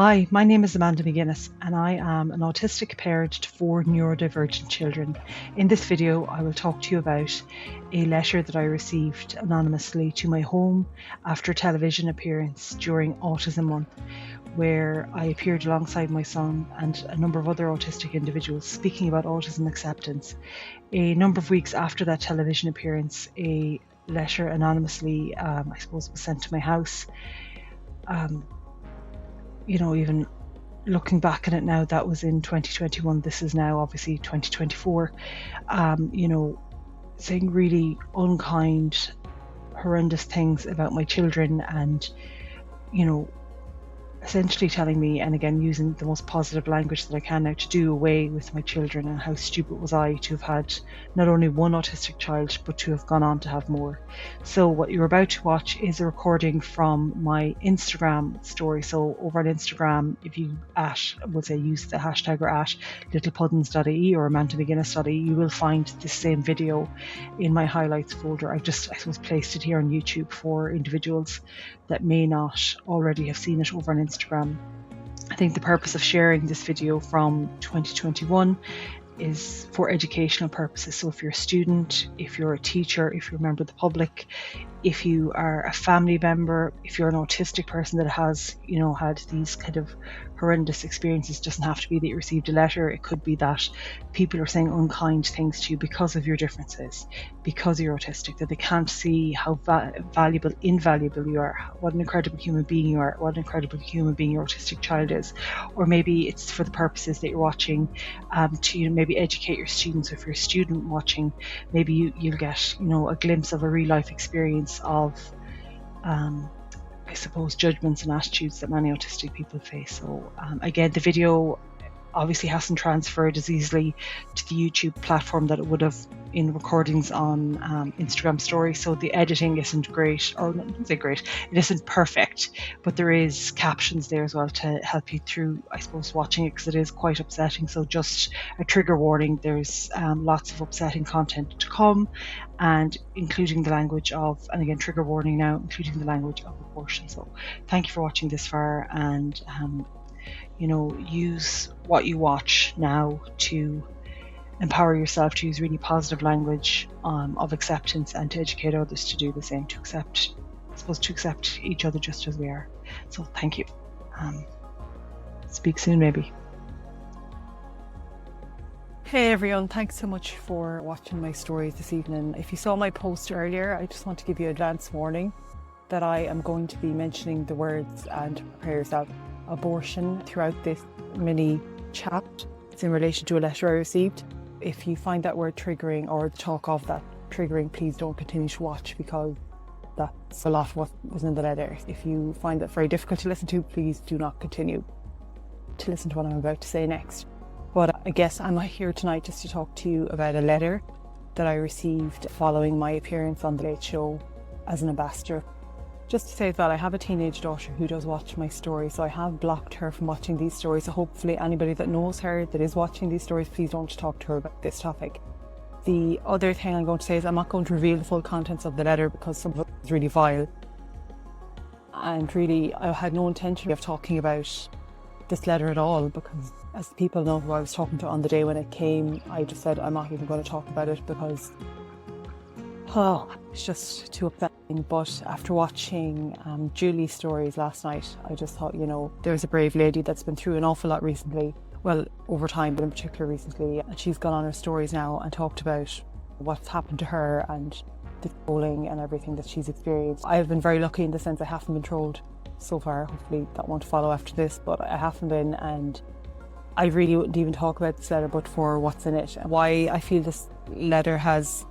Hi, my name is Amanda McGuinness and I am an autistic parent to 4 neurodivergent children. In this video, I will talk to you about a letter that I received anonymously to my home after a television appearance during Autism Month, where I appeared alongside my son and a number of other autistic individuals speaking about autism acceptance. A number of weeks after that television appearance, a letter anonymously, was sent to my house. Even looking back at it now, that was in 2021. This is now obviously 2024. Saying really unkind, horrendous things about my children and, essentially telling me, and again using the most positive language that I can now, to do away with my children, and how stupid was I to have had not only one autistic child but to have gone on to have more. So what you're about to watch is a recording from my Instagram story. So over on Instagram, if you use the hashtag or @littlepuddins.ie or amantamcguinness.ie, you will find the same video in my highlights folder. I've just placed it here on YouTube for individuals that may not already have seen it over on Instagram. I think the purpose of sharing this video from 2021 is for educational purposes. So if you're a student, if you're a teacher, if you're a member of the public, if you are a family member, if you're an autistic person that has, had these kind of horrendous experiences, it doesn't have to be that you received a letter. It could be that people are saying unkind things to you because of your differences, because you're autistic, that they can't see how invaluable you are, what an incredible human being you are, what an incredible human being your autistic child is. Or maybe it's for the purposes that you're watching to maybe educate your students. If you're a student watching, maybe you'll get a glimpse of a real life experience of judgments and attitudes that many autistic people face. So again, the video obviously hasn't transferred as easily to the YouTube platform that it would have in recordings on Instagram stories. So the editing isn't great, or not say great, it isn't perfect, but there is captions there as well to help you through, watching it, because it is quite upsetting. So just a trigger warning, there's lots of upsetting content to come, and including the language of, and again, trigger warning now, including the language of abortion. So thank you for watching this far, and use what you watch now to empower yourself to use really positive language of acceptance, and to educate others to do the same, to accept each other just as we are. So thank you. Speak soon, maybe. Hey everyone, thanks so much for watching my stories this evening. If you saw my post earlier, I just want to give you advance warning that I am going to be mentioning the words, and prepare yourself, abortion throughout this mini chat. It's in relation to a letter I received. If you find that word triggering, or the talk of that triggering, please don't continue to watch, because that's a lot of what was in the letter. If you find that very difficult to listen to, please do not continue to listen to what I'm about to say next. But I guess I'm here tonight just to talk to you about a letter that I received following my appearance on The Late Show as an ambassador. Just to say that I have a teenage daughter who does watch my stories, so I have blocked her from watching these stories. So hopefully anybody that knows her, that is watching these stories, please don't talk to her about this topic. The other thing I'm going to say is I'm not going to reveal the full contents of the letter, because some of it is really vile. And really, I had no intention of talking about this letter at all, because as people know who I was talking to on the day when it came, I just said I'm not even going to talk about it, because it's just too upsetting. But after watching Julie's stories last night, I just thought, there's a brave lady that's been through an awful lot recently, well, over time, but in particular recently, and she's gone on her stories now and talked about what's happened to her and the trolling and everything that she's experienced. I've been very lucky in the sense I haven't been trolled so far. Hopefully that won't follow after this, but I haven't been, and I really wouldn't even talk about this letter but for what's in it, and why I feel this letter has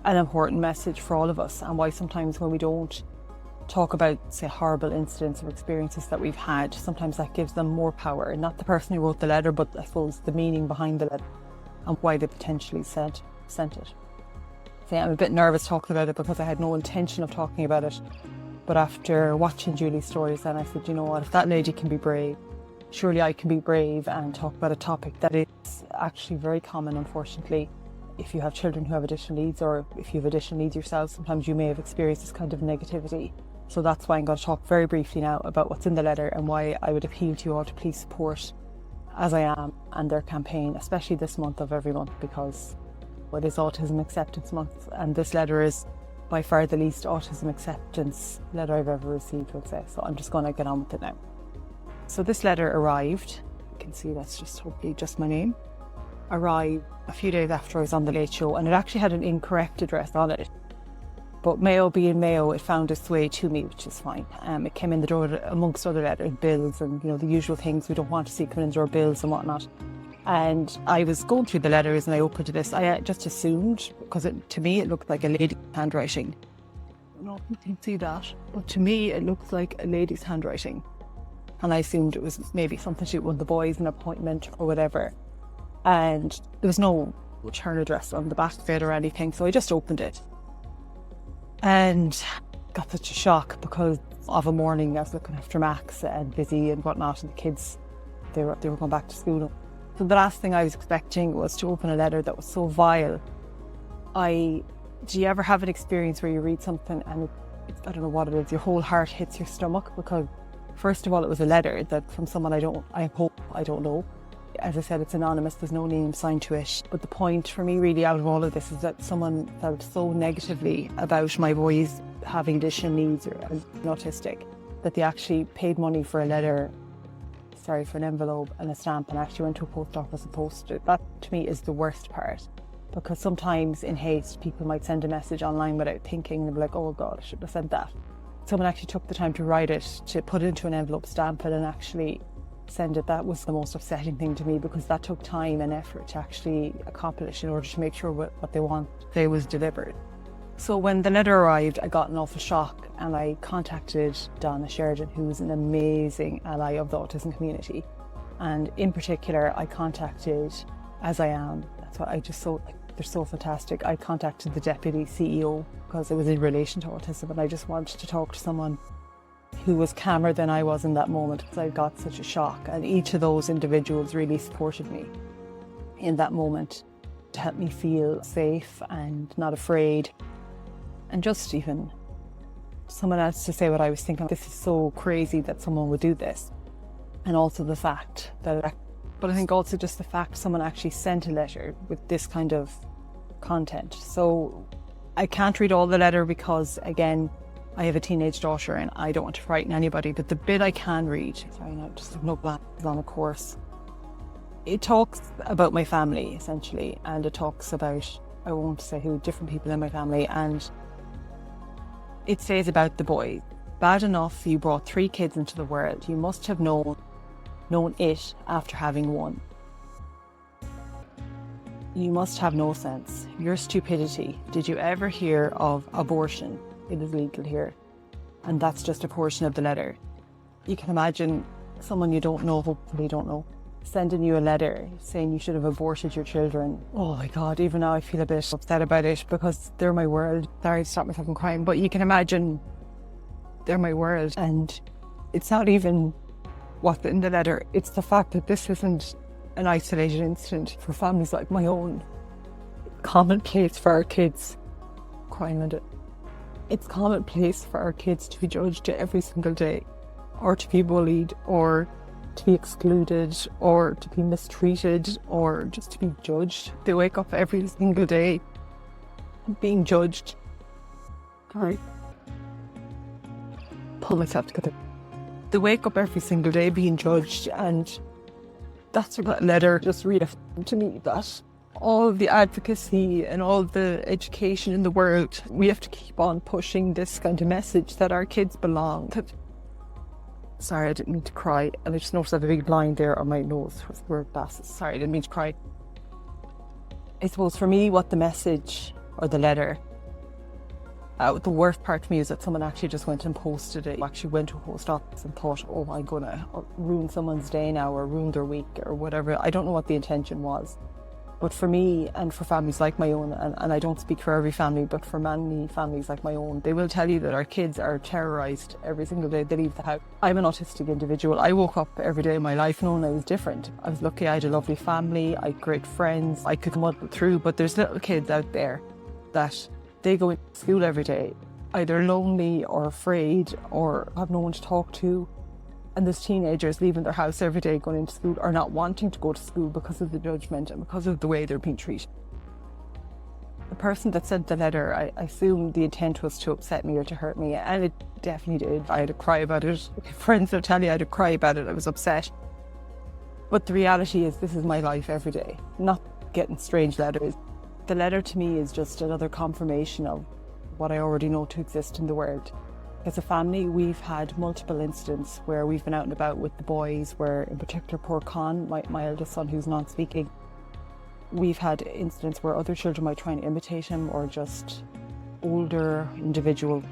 an important message for all of us, and why sometimes when we don't talk about, say, horrible incidents or experiences that we've had, sometimes that gives them more power. Not the person who wrote the letter, but I suppose the meaning behind the letter and why they potentially sent it. So I'm a bit nervous talking about it, because I had no intention of talking about it. But after watching Julie's stories, then I said, you know what, if that lady can be brave, surely I can be brave and talk about a topic that is actually very common, unfortunately. If you have children who have additional needs, or if you have additional needs yourself, sometimes you may have experienced this kind of negativity So that's why I'm going to talk very briefly now about what's in the letter and why I would appeal to you all to please support As I Am and their campaign, especially this month of every month, because it is Autism Acceptance Month, and this letter is by far the least autism acceptance letter I've ever received, I would say. So I'm just going to get on with it now. So this letter arrived, you can see that's just hopefully just my name, arrived a few days after I was on the Late Show, and it actually had an incorrect address on it. But Mayo being Mayo, it found its way to me, which is fine. It came in the door amongst other letters, bills, and the usual things we don't want to see coming in the door, bills and whatnot. And I was going through the letters and I opened to this. I just assumed, because to me it looked like a lady's handwriting. I don't know if you can see that, but to me it looked like a lady's handwriting. And I assumed it was maybe something to do with the boys, an appointment or whatever. And there was no return address on the back of it or anything, so I just opened it. And got such a shock because of a morning I was looking after Max and busy and whatnot, and the kids, they were going back to school. So the last thing I was expecting was to open a letter that was so vile. Do you ever have an experience where you read something and I don't know what it is, your whole heart hits your stomach? Because first of all, it was a letter that from someone I don't know. As I said, it's anonymous, there's no name signed to it. But the point for me really out of all of this is that someone felt so negatively about my boys having additional needs or autistic that they actually paid money for an envelope and a stamp, and actually went to a post office and posted it. That to me is the worst part, because sometimes in haste people might send a message online without thinking and be like, oh God, I shouldn't have said that. Someone actually took the time to write it, to put it into an envelope, stamp it and actually send it. That was the most upsetting thing to me, because that took time and effort to actually accomplish in order to make sure what they want they was delivered. So when the letter arrived, I got an awful shock, and I contacted Donna Sheridan, who's an amazing ally of the autism community. And in particular, I contacted As I Am. That's what I just thought, they're so fantastic. I contacted the deputy CEO because it was in relation to autism, and I just wanted to talk to someone who was calmer than I was in that moment, because I got such a shock. And each of those individuals really supported me in that moment to help me feel safe and not afraid. And just even someone else to say what I was thinking. This is so crazy that someone would do this. And also the fact that, but I think also just the fact someone actually sent a letter with this kind of content. So I can't read all the letter because, again, I have a teenage daughter and I don't want to frighten anybody, but the bit I can read, sorry, no, just no glasses on, of course. It talks about my family, essentially, and it talks about, I won't say who, different people in my family, and it says about the boy, bad enough you brought 3 kids into the world, you must have known it after having one. You must have no sense. Your stupidity. Did you ever hear of abortion? It is legal here. And that's just a portion of the letter. You can imagine someone you don't know, hopefully don't know, sending you a letter saying you should have aborted your children. Oh my God, even now I feel a bit upset about it because they're my world. Sorry to stop myself from crying, but you can imagine they're my world. And it's not even what's in the letter, it's the fact that this isn't an isolated incident for families like my own. Commonplace for our kids. Crying at it. It's commonplace for our kids to be judged every single day, or to be bullied, or to be excluded, or to be mistreated, or just to be judged. They wake up every single day being judged. Sorry. Pull myself together. They wake up every single day being judged, and that's what that letter just reaffirmed to me, that all the advocacy and all the education in the world, we have to keep on pushing this kind of message that our kids belong. Sorry, I didn't mean to cry, and I just noticed I have a big line there on my nose with the word glasses. Sorry, I didn't mean to cry. I suppose for me, what the message or the letter, the worst part for me is that someone actually just went and posted it, actually went to a post office and thought, oh, I'm going to ruin someone's day now or ruin their week or whatever. I don't know what the intention was. But for me and for families like my own, and I don't speak for every family, but for many families like my own, they will tell you that our kids are terrorised every single day they leave the house. I'm an autistic individual. I woke up every day of my life knowing I was different. I was lucky I had a lovely family, I had great friends, I could muddle through, but there's little kids out there that they go into school every day either lonely or afraid or have no one to talk to. And there's teenagers leaving their house every day going into school or not wanting to go to school because of the judgment and because of the way they're being treated. The person that sent the letter, I assume the intent was to upset me or to hurt me, and it definitely did. I had a cry about it. Friends will tell you I had a cry about it. I was upset. But the reality is this is my life every day, not getting strange letters. The letter to me is just another confirmation of what I already know to exist in the world. As a family, we've had multiple incidents where we've been out and about with the boys, where in particular poor Con, my eldest son who's non-speaking, we've had incidents where other children might try and imitate him or just older individual.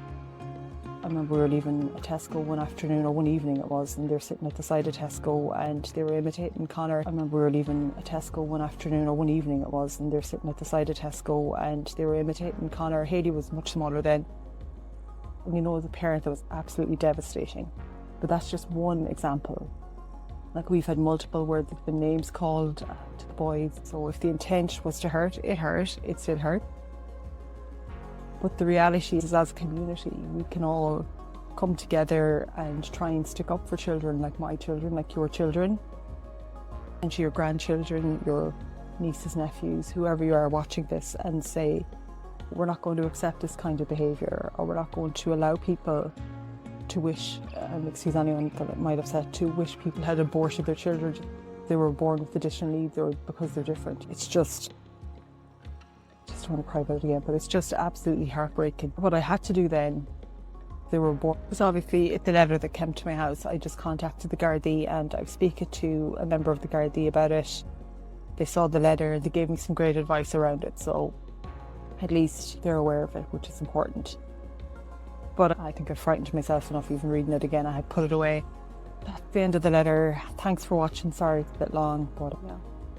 I remember we were leaving a Tesco one afternoon or one evening it was, and they were sitting at the side of Tesco and they were imitating Connor. I remember we were leaving a Tesco one afternoon or one evening it was, and they were sitting at the side of Tesco and they were imitating Connor. Haley was much smaller then. And you know, as a parent, that was absolutely devastating. But that's just one example. Like, we've had multiple where there've been names called to the boys. So if the intent was to hurt, it still hurt. But the reality is, as a community, we can all come together and try and stick up for children like my children, like your children, and to your grandchildren, your nieces, nephews, whoever you are watching this, and say, we're not going to accept this kind of behaviour, or we're not going to allow people to wish, and excuse anyone that it might have said, to wish people had aborted their children. They were born with additional needs or because they're different. It's just don't want to cry about it again, but it's just absolutely heartbreaking. What I had to do then, they were born, was obviously the letter that came to my house. I just contacted the Gardaí and I was speaking to a member of the Gardaí about it. They saw the letter, they gave me some great advice around it, so at least they're aware of it, which is important. But I think I frightened myself enough even reading it again. I had put it away. That's the end of the letter. Thanks for watching. Sorry it's a bit long, but yeah,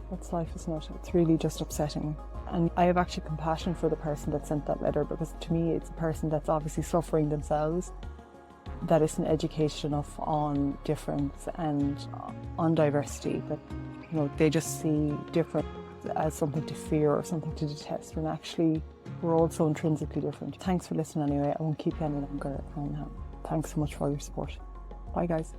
that's life, isn't it? It's really just upsetting. And I have actually compassion for the person that sent that letter, because to me it's a person that's obviously suffering themselves, that isn't educated enough on difference and on diversity, that, you know, they just see difference as something to fear or something to detest, when actually we're all so intrinsically different. Thanks for listening anyway. I won't keep you any longer. And thanks so much for all your support. Bye guys.